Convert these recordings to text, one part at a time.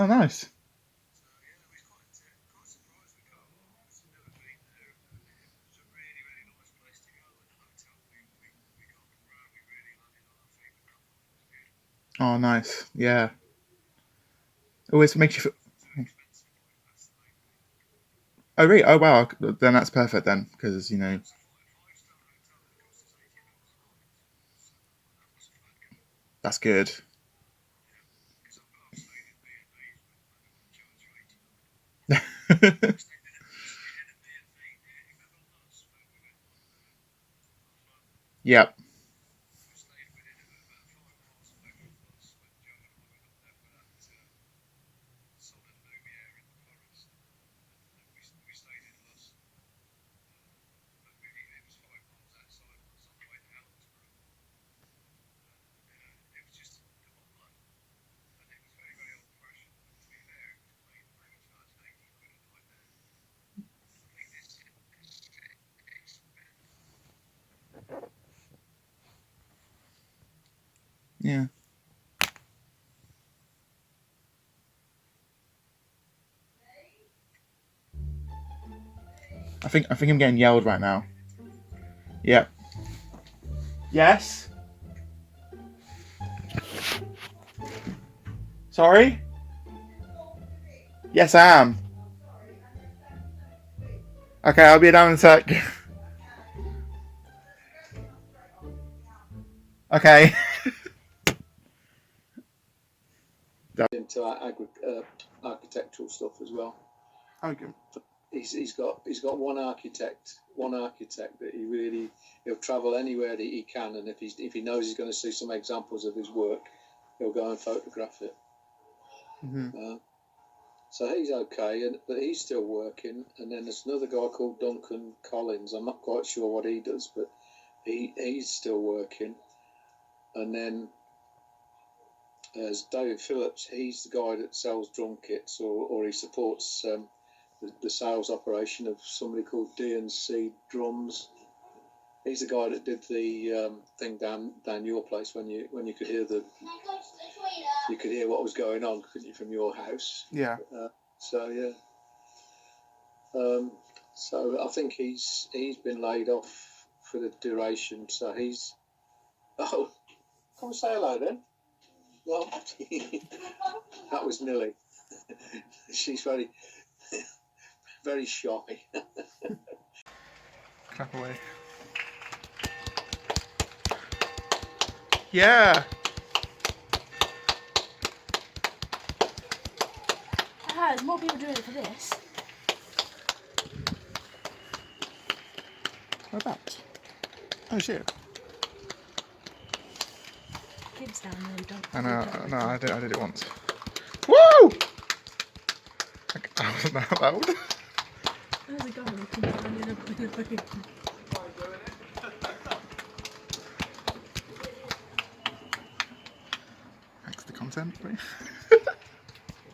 Oh, nice. Oh, nice. Yeah. Always makes you feel. Oh, really? Oh, wow. Then that's perfect then, because that's good. Yep. Yeah. I think I'm getting yelled right now. Yep. Yes. Sorry? Yes, I am. Okay, I'll be down in a sec. Okay. Into architectural stuff as well. Okay. He's got one architect that he'll travel anywhere that he can, and if he knows he's going to see some examples of his work, he'll go and photograph it. Mm-hmm. So he's okay, but he's still working. And then there's another guy called Duncan Collins. I'm not quite sure what he does, but he's still working. And then there's David Phillips. He's the guy that sells drum kits, or he supports the sales operation of somebody called D&C Drums. He's the guy that did the thing down your place when you could hear what was going on, couldn't you, from your house? Yeah. So I think he's been laid off for the duration. So he's come and say hello then. Well, that was Millie. She's very very shy. Clap away. Yeah. There's more people doing it for this. Whereabouts? Oh shit. Kids down there who don't. I know. No, I did it once. Woo! I wasn't that loud. There's a guy looking down in a boat. Thanks for the content, please. Is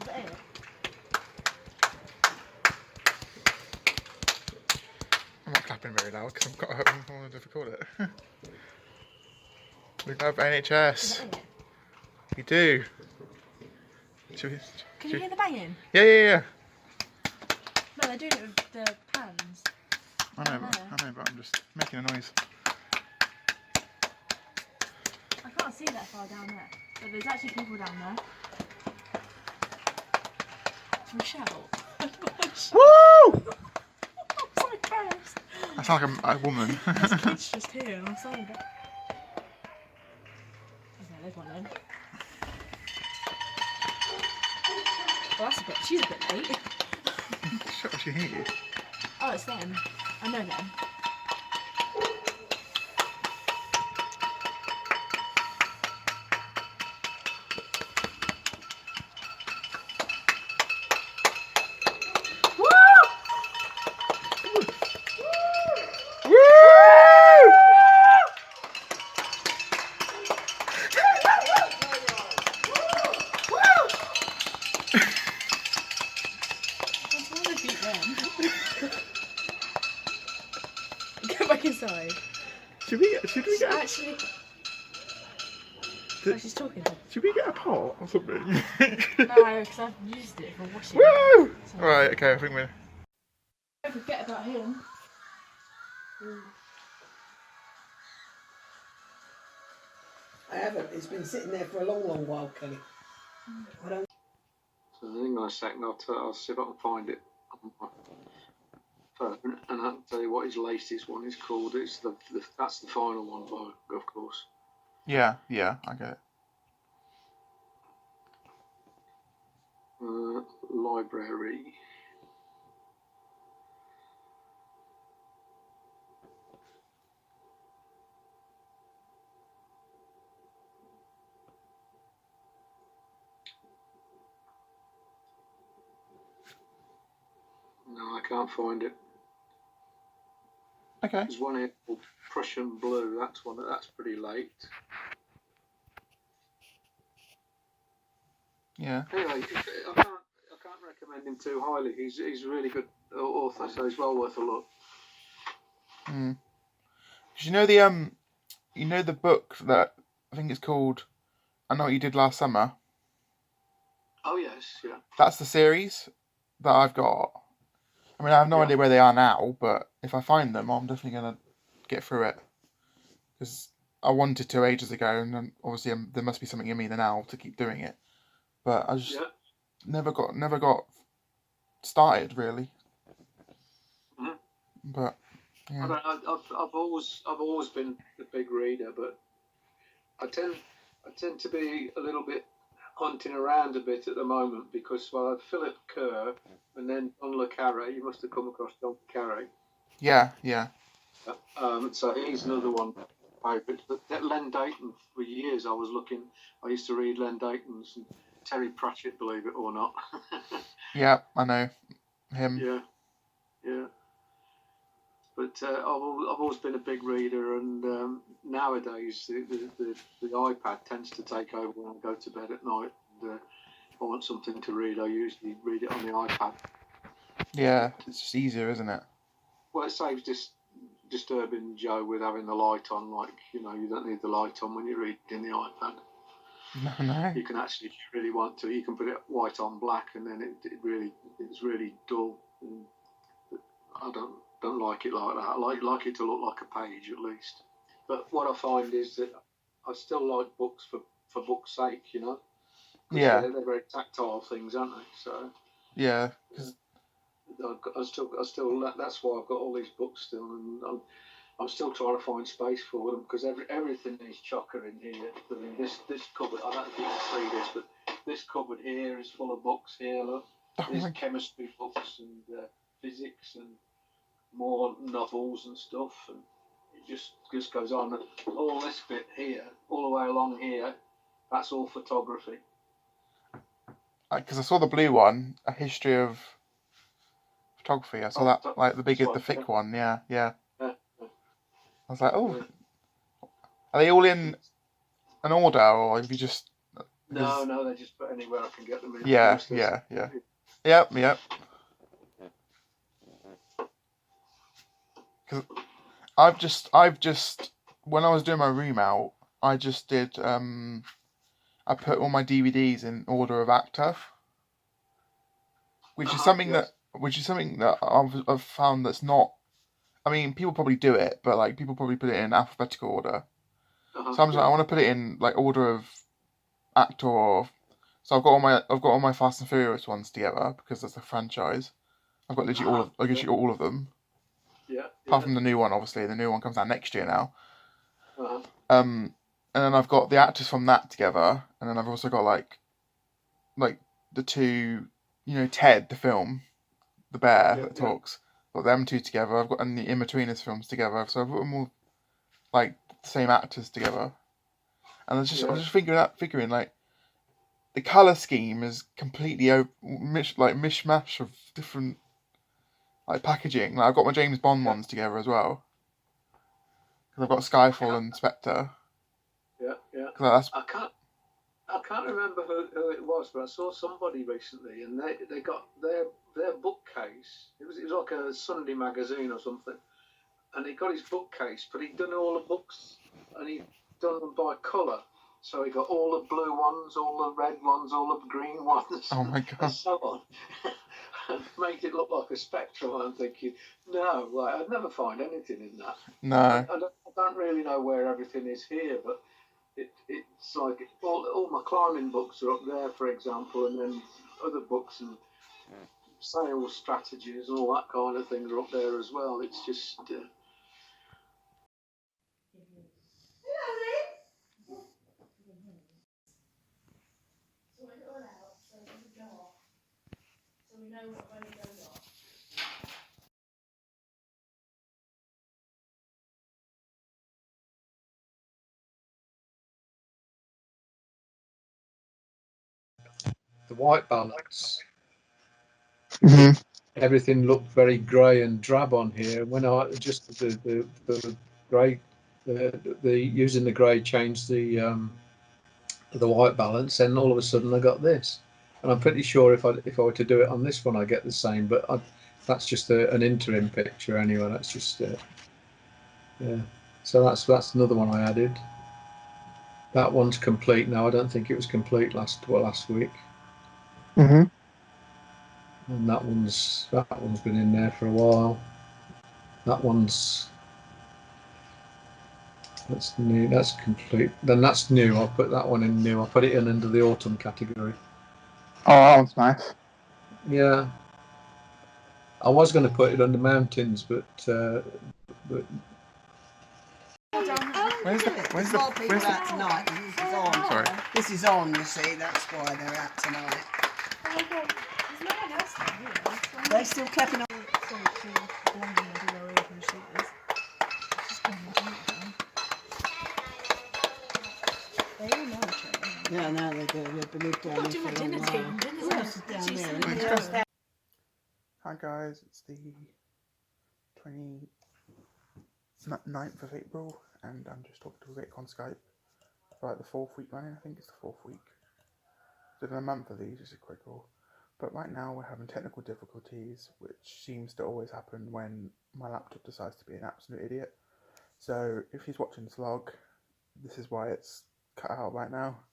that it? I'm not clapping very loud because I wanted to record it. We love NHS. We do. Should we, Can you hear the banging? Yeah. No, they're doing it with the pans. I know, but I'm just making a noise. I can't see that far down there, but there's actually people down there. Should we shout? Woo! I'm so embarrassed. That's like a woman. There's kids just here and I'm so embarrassed. Okay, there's one then. Well, she's a bit late. Shut up, she hear you. Oh, it's them. I know them. Go back inside. Should we get Actually, Oh, she's talking. Should we get a pot or something? No, because I've used it for washing. Woo! So. Right, okay, I think we're... Don't forget about him. I haven't. It's been sitting there for a long, long while, Kelly. I don't. So hang on a second, I'll see if I can find it on my phone, and I'll tell you what his latest one is called. It's that's the final one, of course. Yeah, I get it. Library. No, I can't find it. Okay. There's one here called Prussian Blue. That's pretty late. Yeah. Anyway, I can't recommend him too highly. He's a really good author, so he's well worth a look. Mm. You know the book that I think it's called I Know What You Did Last Summer? Oh yes, yeah. That's the series that I've got. I mean, I have no idea where they are now, but if I find them, I'm definitely going to get through it. Because I wanted to ages ago, and then obviously there must be something in me now to keep doing it. But I just never got started, really. Mm-hmm. But yeah. I've always been a big reader, but I tend to be a little bit hunting around a bit at the moment because Philip Kerr and then John le Carre. You must have come across John le Carre. Yeah. So he's another one favourite. But Len Dayton, for years I used to read Len Dayton's and Terry Pratchett, believe it or not. Yeah, I know him. Yeah. But I've always been a big reader, and nowadays the iPad tends to take over when I go to bed at night. And if I want something to read, I usually read it on the iPad. Yeah, it's just easier, isn't it? Well, it saves disturbing Joe with having the light on. Like, you don't need the light on when you read in the iPad. No. You can actually, if you really want to, you can put it white on black, and then it's really dull. And I don't like it like that. I like it to look like a page at least. But what I find is that I still like books for books' sake, Yeah. They're very tactile things, aren't they? So yeah, because I still that's why I've got all these books still, and I'm still trying to find space for them because everything is chocker in here. I mean, this cupboard, I don't think you can see this, but this cupboard here is full of books here. Look, there's chemistry books and physics and more novels and stuff, and it just goes on. And all this bit here, all the way along here, that's all photography. because I saw the blue one, A History of Photography. I saw that, like the thick one. Yeah. I was like, oh, are they all in an order, or have you just? No, they just put anywhere I can get them in. Yeah. Yep. Because I've just when I was doing my room out, I just did I put all my DVDs in order of actor, which is something that I've found that's not. I mean, people probably do it, but like people probably put it in alphabetical order. So I'm just like, I want to put it in like order of actor. So I've got all my Fast and Furious ones together because that's a franchise. I've got literally all of them. Yeah. Apart from the new one, obviously. The new one comes out next year now. And then I've got the actors from that together, and then I've also got like the two, Ted, the film, the bear that talks. Got them two together. I've got and the In-Betweeners films together. So I've got them all like the same actors together. And I was just figuring like the color scheme is completely mishmash of different like packaging. Like I've got my James Bond ones together as well. Because I've got Skyfall and Spectre. Yeah. That's... I can't remember who it was, but I saw somebody recently, and they got their bookcase. It was like a Sunday magazine or something, and he got his bookcase, but he'd done all the books, and he'd done them by colour. So he got all the blue ones, all the red ones, all the green ones, Oh my and god. so on. And made it look like a spectrum. I'm thinking, no, like, I'd never find anything in that. No. I don't really know where everything is here, but it's like all my climbing books are up there, for example, and then other books and sales strategies and all that kind of things are up there as well. It's just... The white balance, everything looked very grey and drab on here. When I adjusted the grey, using the grey changed the white balance, and all of a sudden I got this. And I'm pretty sure if I were to do it on this one, I get the same. But that's just an interim picture anyway. That's just yeah. So that's another one I added. That one's complete now. I don't think it was complete last week. And that one's been in there for a while. That's new. That's complete. Then that's new. I'll put that one in new. I'll put it in under the autumn category. Oh, that one's nice. Yeah. I was going to put it under mountains, but Where's the tonight. This is on. Sorry. This is on, you see, that's why they're out tonight. They're still clapping on. Yeah, no, they do. They've been down here for a long while. Hi guys, it's the 29th of April, and I'm just talking to Rick on Skype for like the 4th week running. I think it's the 4th week. So in a month of these, just a quick call. But right now we're having technical difficulties, which seems to always happen when my laptop decides to be an absolute idiot. So if he's watching this vlog, this is why it's cut out right now.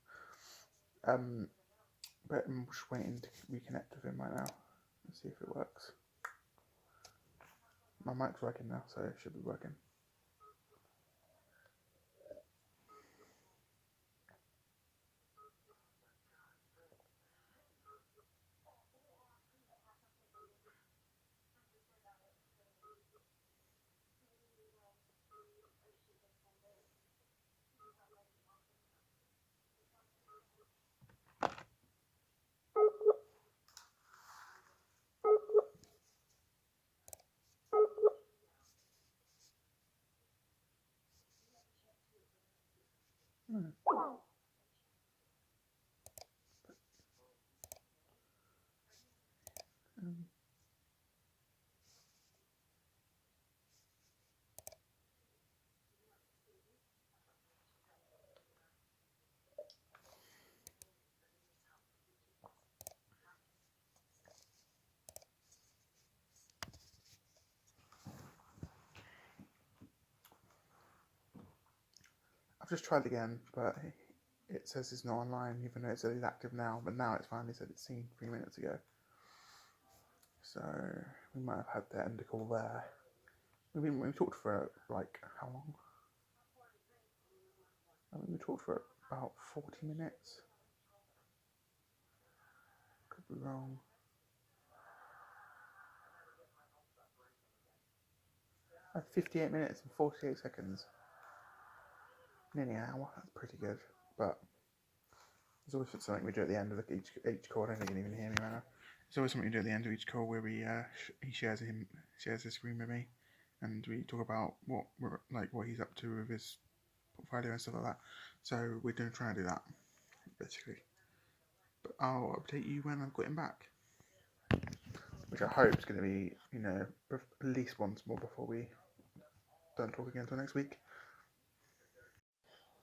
But I'm just waiting to reconnect with him right now and see if it works. My mic's working now, so it should be working. I've just tried again, but it says it's not online, even though it says it's active now. But now it's finally said it's seen 3 minutes ago. So we might have had the end call there. We talked for like how long? I think we talked for about 40 minutes. Could be wrong. 58 minutes and 48 seconds. Nearly an hour. That's pretty good. But there's always something we do at the end of each call. I don't think you can even hear me right now. There's always something we do at the end of each call where we he shares his screen with me, and we talk about what he's up to with his portfolio and stuff like that. So we're going to try and do that basically. But I'll update you when I've got him back, which I hope is going to be, at least once more before we don't talk again until next week.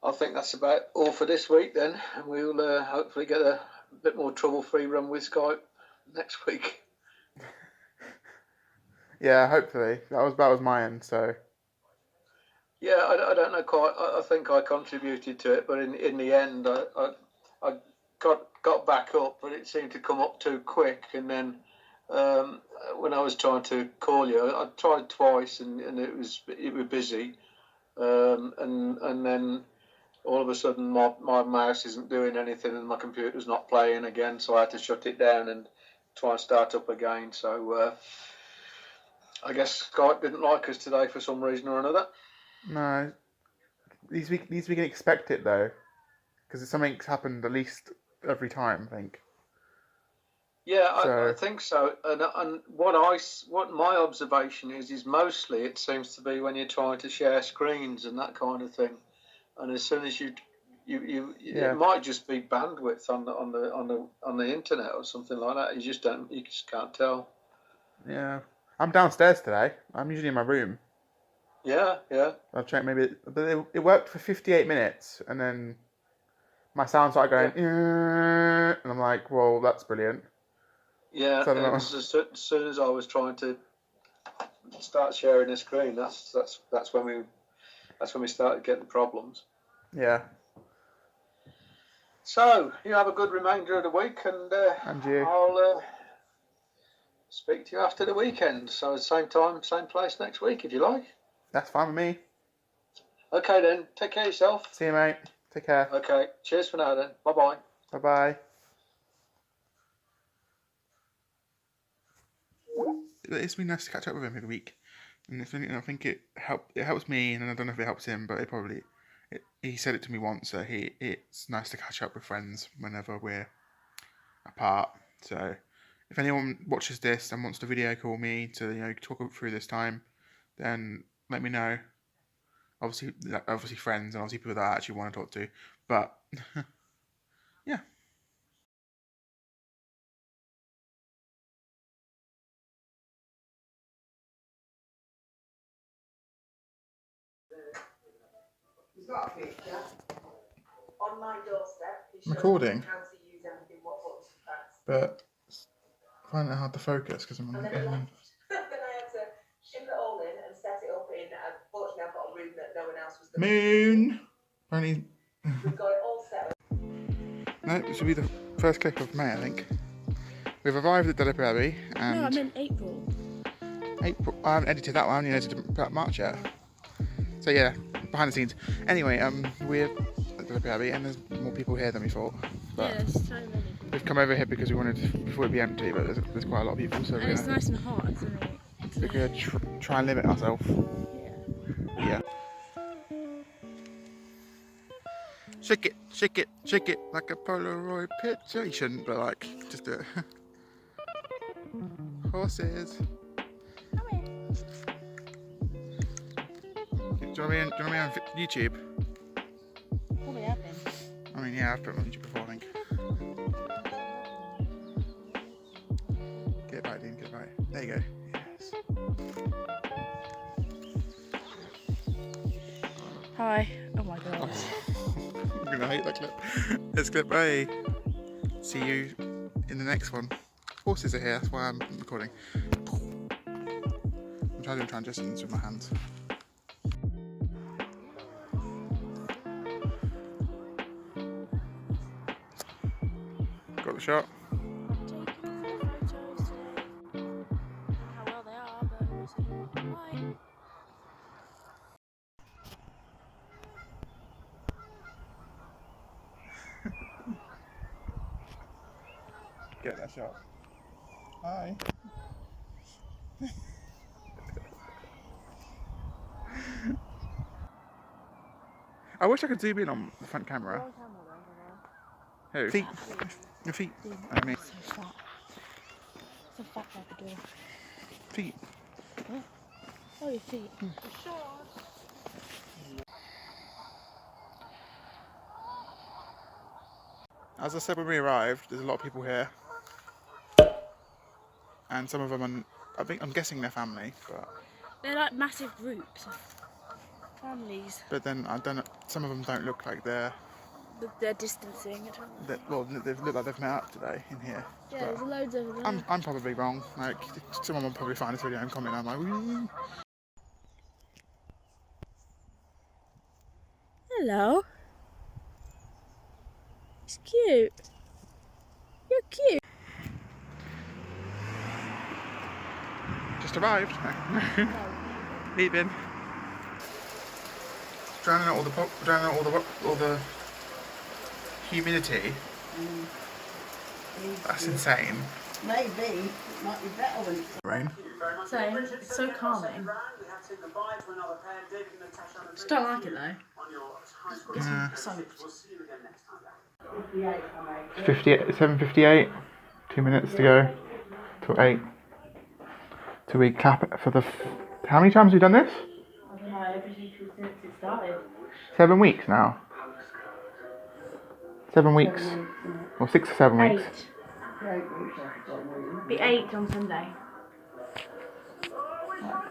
I think that's about all for this week then, and we'll hopefully get a bit more trouble-free run with Skype next week. Yeah, hopefully. That was my end, so. Yeah, I don't know quite. I think I contributed to it, but in the end, I got back up, but it seemed to come up too quick. And then when I was trying to call you, I tried twice, and it was busy. And then all of a sudden, my mouse isn't doing anything, and my computer's not playing again. So I had to shut it down and try and start up again. So I guess Skype didn't like us today for some reason or another. No, these we can expect it though, because something's happened at least every time, I think. Yeah, I think so. And what my observation is mostly it seems to be when you're trying to share screens and that kind of thing. And as soon as you it might just be bandwidth on the internet or something like that. You just can't tell. Yeah, I'm downstairs today. I'm usually in my room. Yeah. I've checked but it worked for 58 minutes, and then my sound started going, and I'm like, well, that's brilliant. Yeah, So as soon as I was trying to start sharing the screen, that's when we started getting problems. Yeah. So you have a good remainder of the week, and you. I'll speak to you after the weekend. So same time, same place next week, if you like. That's fine with me. Okay then, take care of yourself. See you, mate. Take care. Okay, cheers for now then. Bye-bye. Bye-bye. It's been nice to catch up with him every week, and I think it helps me, and I don't know if it helps him, but he said it to me once that it's nice to catch up with friends whenever we're apart. So if anyone watches this and wants to video call me to talk through this time, then let me know. Obviously friends, and obviously people that I actually want to talk to, but yeah. He's got a picture on my doorstep. Recording, How to use everything, what buttons to press. but I find it hard to focus because I'm on And then I left. Then I had to ship it all in and set it up in. Unfortunately, I've got a room that no one else was going Moon. Apparently, We've got it all set up. no, it should be the first clip of May, I think. We've arrived at DOK Photography, and No, I meant April. April. I haven't edited that one. You edited about March yet. So yeah, behind the scenes. Anyway, we're at DOK Photography, and there's more people here than we thought. But Yeah, there's so many. we've come over here because we wanted before it'd be empty, but there's quite a lot of people, so And it's nice and hot, isn't it? we're gonna try and limit ourselves. Yeah. Yeah. Shake it like a Polaroid picture. You shouldn't, but like, just do it. Horses. Come here. Do you want me on YouTube? Probably have been. I mean, yeah, I've put it on YouTube before, I think. Get it back, Dean, get it back. There you go. Yes. Hi. Oh my god. I'm gonna hate that clip. Let's clip A. See you in the next one. Horses are here, that's why I'm recording. I'm trying to do transitions with my hands. Got the shot. I'm taking photos. How well they are, but also bye. Get that shot. Hi. I wish I could zoom in on the front camera. Who? Feet. Your feet. I mean, So fat. So fat like a door. feet. Huh? Oh, your feet. As I said when we arrived, there's a lot of people here, and some of them I'm guessing they're family, but They're like massive groups of families. but then I don't know. Some of them don't look like they're They're distancing. well, they look like they've met up today in here. Yeah, there's loads over there. I'm probably wrong. Like, someone will probably find this video and comment. I'm like, "Woo." Hello. It's cute. You're cute. Just arrived. Leaving. Drowning out all the humidity. That's insane. Maybe it might be better when it's Rain. Same. It's so calming. Just don't like it though. Gets me soaked. 7:58. 2 minutes to go till 8. Till we clap it for the. How many times have we done this? I don't know, every since it started. 7 weeks now. 7 weeks. Or 6 or 7 weeks. 8. Be 8 on Sunday.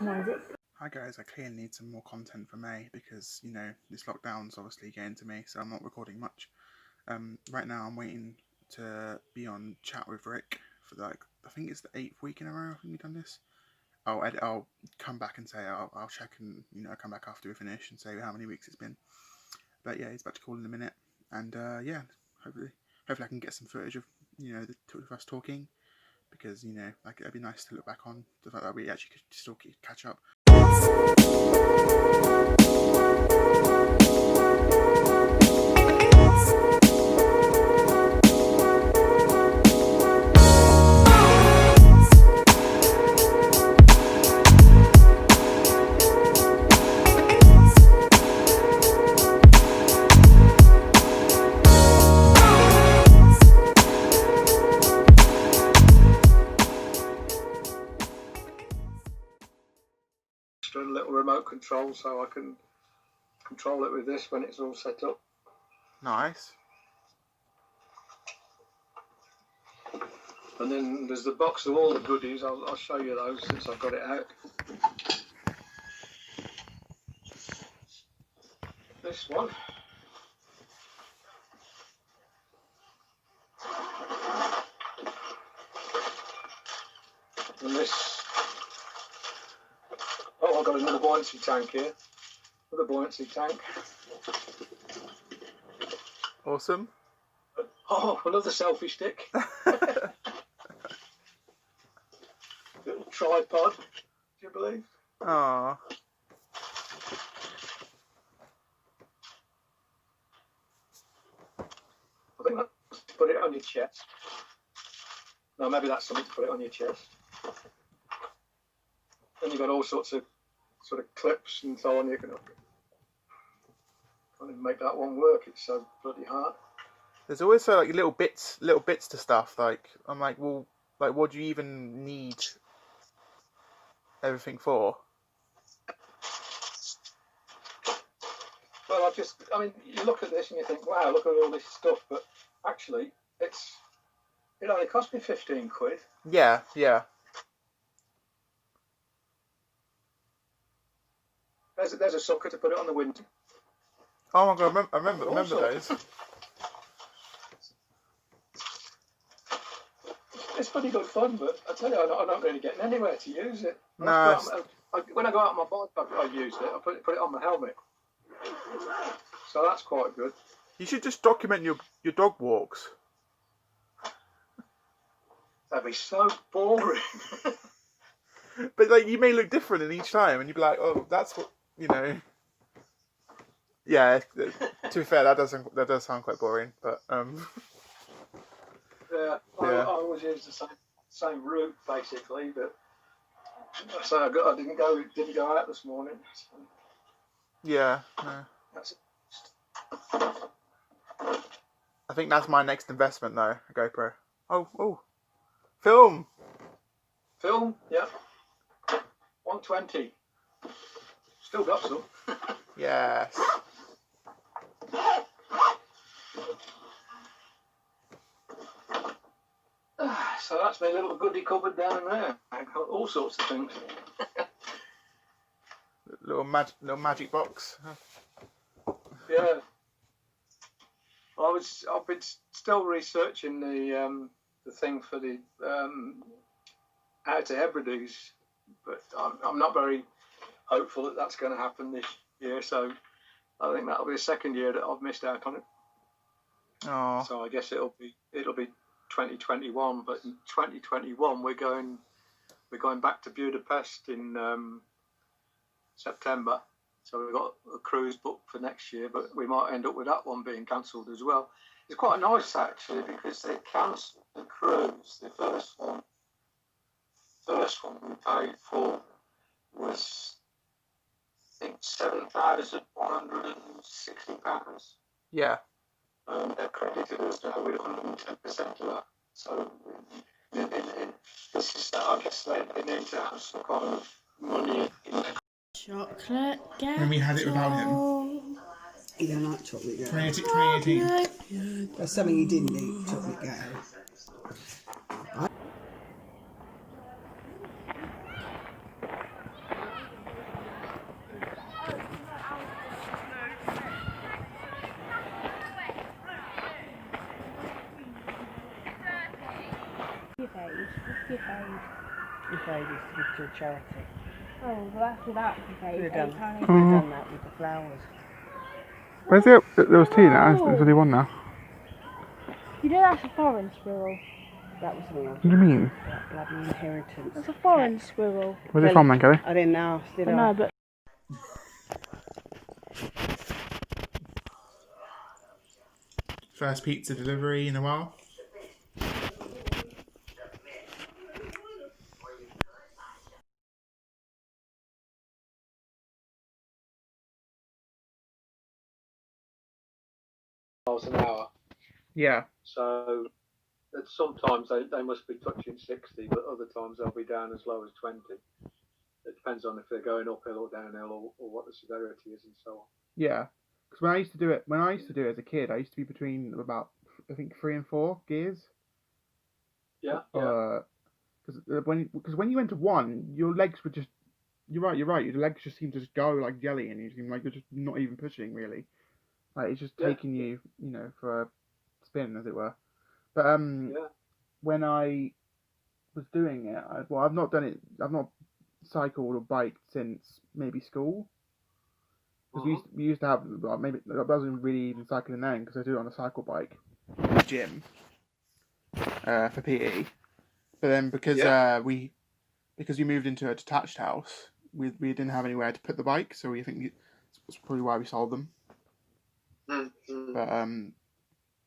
No, is it? Hi guys, I clearly need some more content for May because, you know, this lockdown's obviously getting to me, so I'm not recording much. Right now I'm waiting to be on chat with Rick for I think it's the 8th week in a row I think we've done this. I'll come back and say, I'll check and, you know, come back after we finish and say how many weeks it's been. But yeah, he's about to call in a minute. And yeah, hopefully I can get some footage of, you know, the two of us talking. Because, you know, like it'd be nice to look back on the fact that we actually could still catch up. A little remote control so I can control it with this when it's all set up. Nice. And then there's the box of all the goodies. I'll show you those since I've got it out. This one. And this. Oh, I've got another buoyancy tank here. Another buoyancy tank. Awesome. Oh, another selfie stick. Little tripod, do you believe? Aww. I think that's to put it on your chest. No, maybe that's something to put it on your chest. Then you've got all sorts of sort of clips and so on. You can kind of make that one work. It's so bloody hard. There's always so like little bits to stuff. Like I'm like, well, like what do you even need everything for? Well, I mean, you look at this and you think, wow, look at all this stuff, but actually, it only cost me 15 quid. Yeah. There's a sucker to put it on the window. Oh my god, I remember those. It's pretty good fun, but I tell you, I'm not really getting anywhere to use it. No. When I go out on my bike, I use it. I put it on my helmet. So that's quite good. You should just document your dog walks. That'd be so boring. But like you may look different in each time, and you'd be like, oh, that's what you know. Yeah. To be fair, that does sound quite boring, but Yeah. I always use the same route basically, but so I didn't go out this morning. So. Yeah. No. That's I think that's my next investment though, a GoPro. Oh. Film, yeah. 120. Still got some. yes. So that's my little goodie cupboard down there. I've got all sorts of things. Little magic box. Yeah. I've been still researching the thing for the Outer Hebrides, but I'm not very hopeful that that's going to happen this year. So I think that'll be the second year that I've missed out on it. Oh. So I guess it'll be 2021. But in 2021 we're going back to Budapest in September. So we've got a cruise booked for next year, but we might end up with that one being cancelled as well. It's quite nice actually because they cancelled the cruise. The first one we paid for was, I think, £7,160. Yeah. They've credited us now with 110% of that. So this is that. I guess they need to have some kind of money in their Chocolate ghetto. When we had it without him. You don't like chocolate ghetto. 2018. That's something you didn't eat, chocolate ghetto. qFNOP is to give to a charity. Oh, well, that's without the Could fade. have done that with the flowers. Where's it? There was two now. There's only one now. You know that's a foreign squirrel. That was the one. What do you mean? That bloody inheritance. That's a foreign squirrel. Where's it from then, Kelly? I didn't ask, did I? No, but First pizza delivery in a while. miles an hour. Yeah. So sometimes they must be touching 60, but other times they'll be down as low as 20. It depends on if they're going uphill or downhill or what the severity is and so on. Yeah. Because when I used to do it as a kid, I used to be between about, I think, 3 and 4 gears. Yeah. Because when you went to 1, your legs were just. You're right. Your legs just seem to just go like jelly, and you seem like you're just not even pushing really. Like it's just taking you, for a spin, as it were. But when I was doing it, I've not done it. I've not cycled or biked since maybe school. Because we used to have, maybe I wasn't really even cycling then because I do it on a cycle bike in the gym for PE. But then because we moved into a detached house, we didn't have anywhere to put the bike, so we think that's probably why we sold them. Mm-hmm. But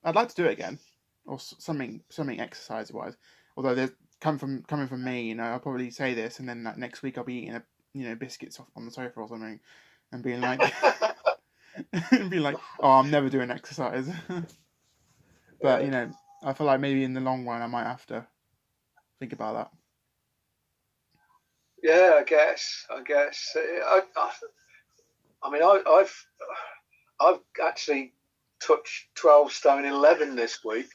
I'd like to do it again, or something exercise wise. Although there's coming from me, I'll probably say this, and then next week I'll be eating biscuits on the sofa or something, and being like, oh, I'm never doing exercise. But I feel like maybe in the long run I might have to think about that. Yeah, I guess. I mean, I've actually touched 12 stone 11 this week,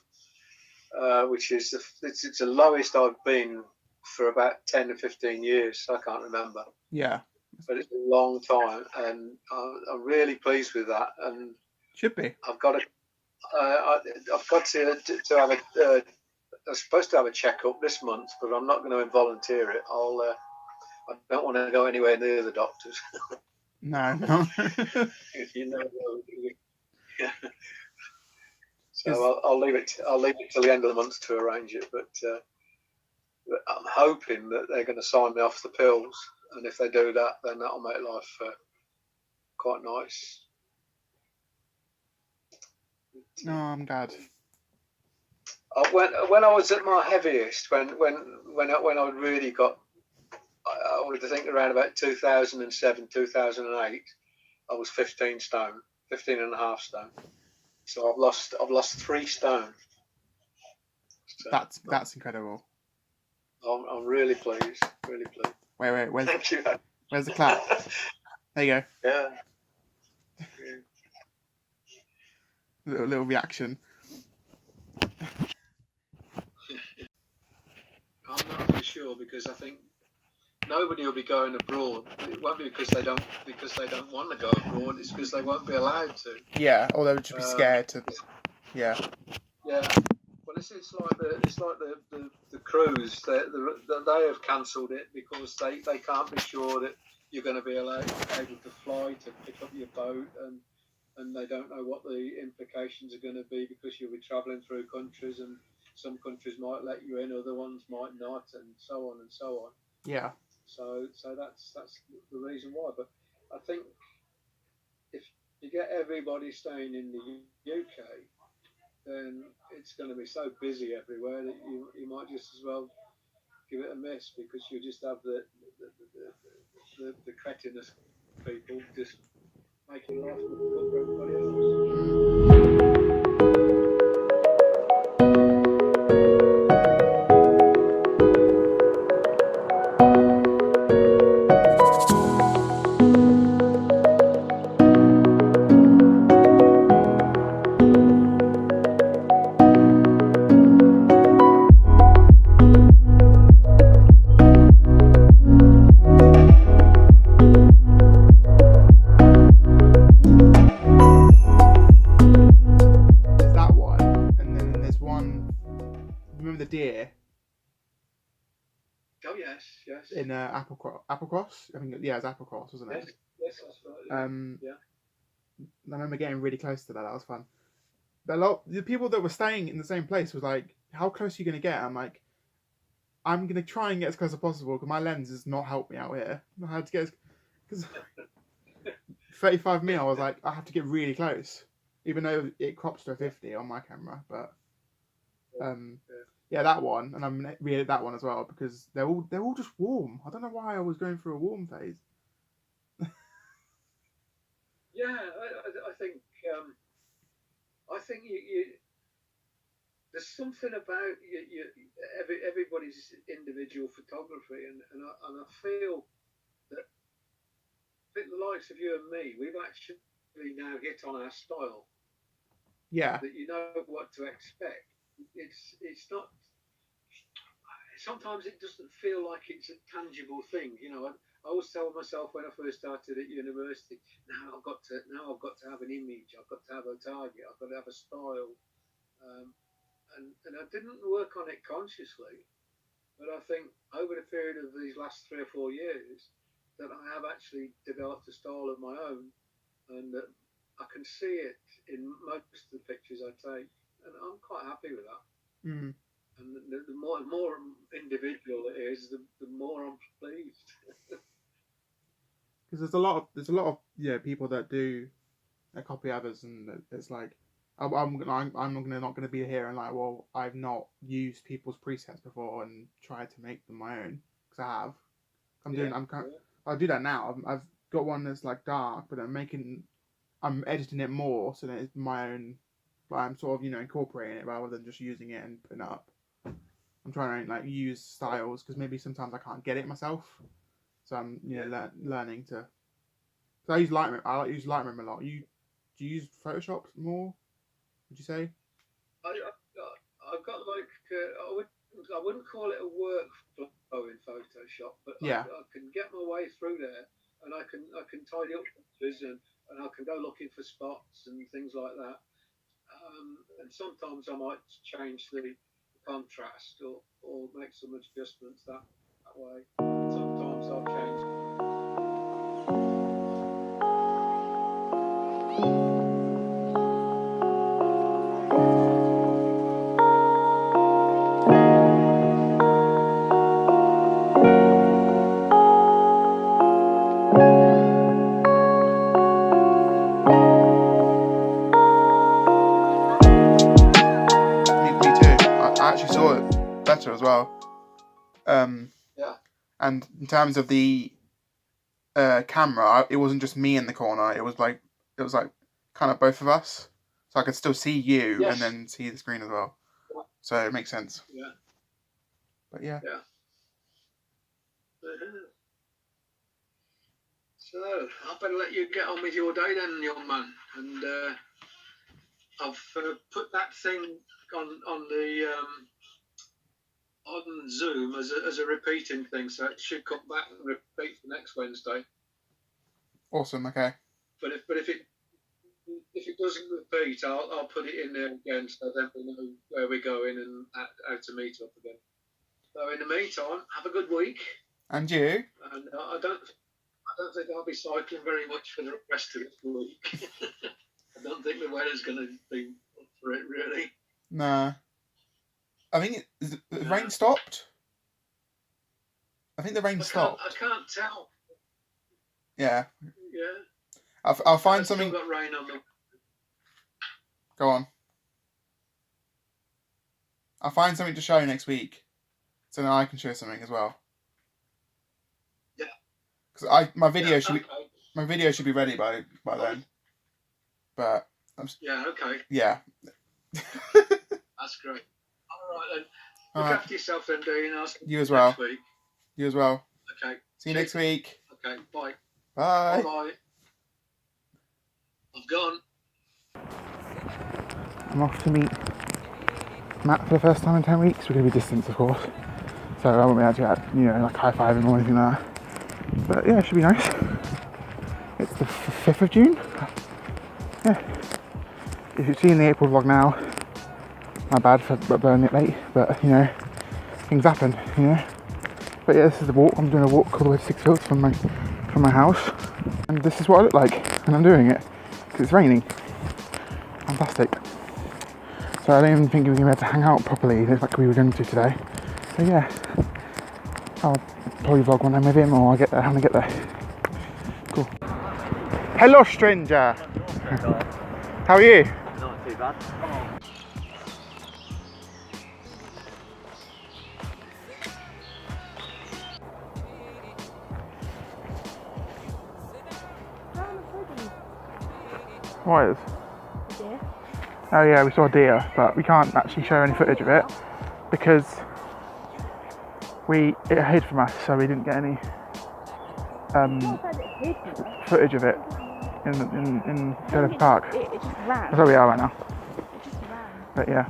which is it's the lowest I've been for about 10 to 15 years. I can't remember. Yeah. But it's a long time, and I'm really pleased with that. And should be. I've got to have a. I'm supposed to have a checkup this month, but I'm not going to volunteer it. I don't want to go anywhere near the doctors. No. Yeah. So I'll leave it till the end of the month to arrange it. But I'm hoping that they're going to sign me off the pills, and if they do that, then that'll make life quite nice. No, I'm glad. When I was at my heaviest, when I really got, I would think around about 2007, 2008, I was 15 and a half stone. So I've lost 3 stone. So that's incredible. I'm really pleased. Wait. Thank you. Where's the clap? There you go. Yeah. Little reaction. I'm not for sure because I think nobody will be going abroad. It won't be because they don't want to go abroad. It's because they won't be allowed to. Yeah, or they would just be scared to. Yeah. Yeah. Well, it's like the cruise. They have cancelled it because they can't be sure that you're going to be able to fly to pick up your boat, and and they don't know what the implications are going to be, because you'll be travelling through countries, and some countries might let you in, other ones might not, and so on and so on. Yeah. So that's the reason why. But I think if you get everybody staying in the UK, then it's going to be so busy everywhere that you might just as well give it a miss, because you just have the cretinous people just making life difficult for everybody else. There's that one, and then there's one. Remember the deer Oh yes, yes. in Applecross? I think yeah, it's Applecross, wasn't it? Yes, that's right. Yeah. I remember getting really close to that. That was fun. The people that were staying in the same place was like, "How close are you gonna get?" I'm like, "I'm gonna try and get as close as possible because my lens does not help me out here. I had to get because 35 mil. I was like, I have to get really close, even though it crops to a 50 on my camera. But yeah, that one, and I'm really that one as well because they're all just warm. I don't know why I was going through a warm phase. Yeah, I think you there's something about everybody's individual photography, and I feel that the likes of you and me, we've actually now hit on our style. Yeah. That you know what to expect. It's not. Sometimes it doesn't feel like it's a tangible thing. You know, I always tell myself when I first started at university, now I've got to have an image. I've got to have a target. I've got to have a style. And I didn't work on it consciously, but I think over the period of these last 3 or 4 years that I have actually developed a style of my own, and that I can see it in most of the pictures I take, and I'm quite happy with that. Mm. And the more individual it is, the more I'm pleased. Because there's a lot of people that do copy others, and it's like I'm not gonna be here and like, well, I've not used people's presets before and tried to make them my own, because I have. I'll do that now. I've got one that's like dark, but I'm editing it more so that it's my own, but I'm sort of incorporating it rather than just using it and putting it up. I'm trying to like use styles because maybe sometimes I can't get it myself, so I'm learning to. So I use Lightroom. I use Lightroom a lot. Do you use Photoshop more? Would you say? I've got like I wouldn't call it a workflow in Photoshop, but yeah. I can get my way through there, and I can tidy up pictures, and I can go looking for spots and things like that. And sometimes I might change the contrast or make some adjustments that way. Sometimes I'll change. Me too. I actually saw it better as well. Yeah. And in terms of the camera, it wasn't just me in the corner. It was like kind of both of us, so I could still see you and then see the screen as well. Yeah. So it makes sense. Yeah. But yeah. Yeah. So I better let you get on with your day then, young man. And I've put that thing on the on Zoom as a repeating thing, so it should come back and repeat for next Wednesday. Awesome. Okay. But if it doesn't repeat, I'll put it in there again, so then we know where we're going and how to meet up again. So in the meantime, have a good week. And you? And I don't think I'll be cycling very much for the rest of this week. don't think the weather's going to be up for it, really. Nah. I think the rain stopped. I think the rain stopped. I can't tell. Yeah. Yeah. I'll find something. Still got rain on the... Go on. I'll find something to show next week, so then I can show something as well. Yeah. Because my video should be ready by then. But yeah. Okay. Yeah. That's great. All right then. Look Alright. after yourself then, Dean. I'll see You as well. next week. You as well. Okay. See you next week. Okay. Bye. Bye. Bye. I've gone. I'm off to meet Matt for the first time in 10 weeks. We're going to be distant, of course. So I won't be able to, like high-fiving or anything like that. But yeah, it should be nice. It's the 5th of June. Yeah. If you've seen the April vlog now, my bad for burning it late, but things happen, But yeah, this is the walk. I'm doing a walk all the way to Six Fields from my house, and this is what I look like, and I'm doing it because it's raining. Fantastic. So I don't even think we were going to be able to hang out properly like we were going to today. So yeah, I'll probably vlog when I'm with him, or I'll get there when I get there. Cool. Hello, stranger. How are you? Not too bad. What is? Deer. Oh yeah, we saw a deer, but we can't actually show any footage of it because it hid from us, so we didn't get any footage of it in Taylor Park. It just ran. That's where we are right now. It just ran. But yeah.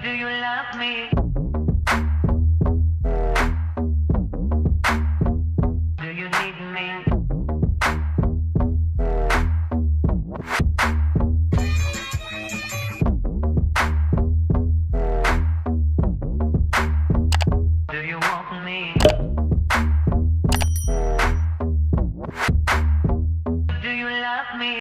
Do you love me?